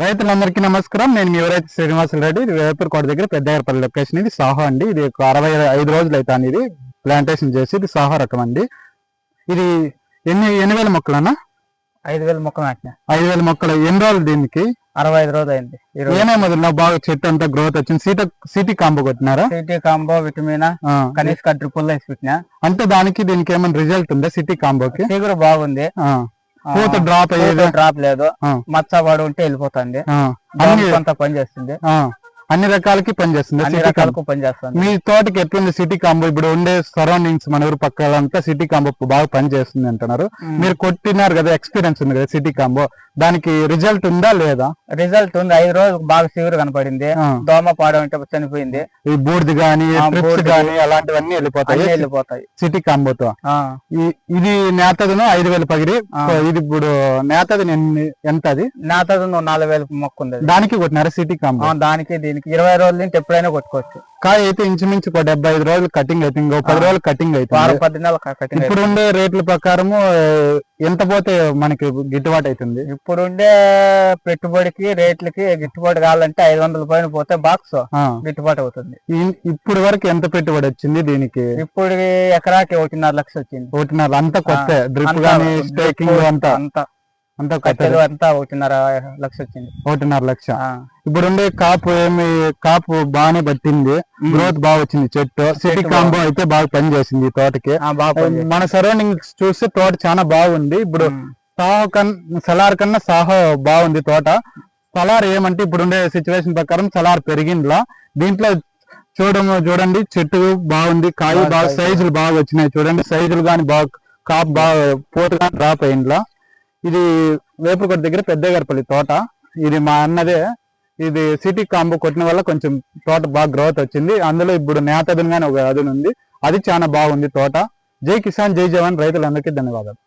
రైతులందరికీ నమస్కారం. నేను మీ ఎవరైతే శ్రీనివాసులు రెడ్డి. ఇది వేపూర్కోట దగ్గర పెద్దగారపల్లి లొకేషన్. ఇది సాహో అండి. ఇది 65 రోజులు అవుతాను ఇది ప్లాంటేషన్ చేసి. ఇది సాహో రకం అండి. ఇది ఎన్ని వేల మొక్కలన్నా? 5,000 మొక్కలు నాటినా. 5,000 మొక్కలు. ఎన్ని రోజులు దీనికి? 65 రోజులు అయింది. ఏమేమి వదిలినా బాగా చెట్టు అంతా గ్రోత్ వచ్చింది? సిటీ కాంబో కొట్టినారా? సిటీ కాంబో విటమిన్ కనీస డ్రిప్పుల్లో వేసి పెట్టినా. అంటే దానికి ఏమైనా రిజల్ట్ ఉందా? సిటీ కాంబోకి చిగురు బాగుంది. పూత డ్రాప్ డ్రాప్ లేదు. మచ్చబాడు ఉంటే వెళ్ళిపోతుంది. కొంత పని చేస్తుంది. అన్ని రకాలకి పనిచేస్తుంది. అన్ని రకాలకు పనిచేస్తుంది. మీ తోటకి ఎట్లుంది సిటీ కాంబో? ఇప్పుడు ఉండే సరౌండింగ్స్ మన ఊరు పక్కలంతా సిటీ కాంబో బాగా పనిచేస్తుంది అంటున్నారు. మీరు కొట్టినారు కదా, ఎక్స్పీరియన్స్ ఉంది కదా సిటీ కాంబో. దానికి రిజల్ట్ ఉందా లేదా? రిజల్ట్ ఉంది. 5 రోజులు బాగా సిగురు కనపడింది. దోమ పాడం అంటే చనిపోయింది. ఈ బూడిది గానీ అలాంటివన్నీ వెళ్ళిపోతాయి సిటీ కాంబోతో. ఇది నేతదును 5,000 పగిరి. ఇది ఇప్పుడు నేతది ఎంత? అది నేతదు 4,000 మొక్క ఉంది. దానికి కొట్టినారా సిటీ కాంబో? దానికి దీనికి 20 రోజుల నుంచి ఎప్పుడైనా కొట్టుకోవచ్చు. కాయ అయితే ఇంచుమించు 75 రోజులు కటింగ్ అయితే, ఇంకో 10 రోజులు కటింగ్ అయితే. 10 నెలలు కటింగ్. ఇప్పుడు ఉండే రేట్ల ప్రకారము ఎంత పోతే మనకి గిట్టుబాటు అవుతుంది? ఇప్పుడు ఉండే పెట్టుబడికి రేట్లకి గిట్టుబాటు కావాలంటే 500 పైన పోతే బాక్స్ గిట్టుబాటు అవుతుంది. ఇప్పుడు వరకు ఎంత పెట్టుబడి వచ్చింది దీనికి? ఇప్పుడు ఎకరాకి 1.5 లక్షలు వచ్చింది. 1.5 అంతా కొత్త డ్రిప్ గానీ స్టేకింగ్ అంతా 1.5 లక్ష వచ్చింది. 1.5 లక్ష. ఇప్పుడు ఉండే కాపు బాగానే పట్టింది, గ్రోత్ బాగా వచ్చింది చెట్టు. సిటీ కాంబో అయితే బాగా పనిచేసింది ఈ తోటకి. మన సరౌండింగ్స్ చూస్తే తోట చాలా బాగుంది. ఇప్పుడు సలార్ కన్నా సాహో బాగుంది తోట. సలార్ ఏమంటే ఇప్పుడు ఉండే సిచ్యువేషన్ ప్రకారం సలార్ పెరిగిందిలా. దీంట్లో చూడండి చెట్టు బాగుంది, కాయ బాగా సైజులు బాగా వచ్చినాయి. చూడండి సైజులు గాని బాగా, కాపు బాగా పూత కానీ డ్రాప్ అయిందిలా. ఇది వేపుకోట దగ్గర పెద్దగారపల్లి తోట. ఇది మా అన్నదే. ఇది సిటీ కాంబో కొట్టిన వల్ల కొంచెం తోట బాగా గ్రోత్ వచ్చింది. అందులో ఇప్పుడు నేతదును కానీ ఒక అదును ఉంది, అది చాలా బాగుంది తోట. జై కిసాన్ జై జవాన్. రైతులందరికీ ధన్యవాదాలు.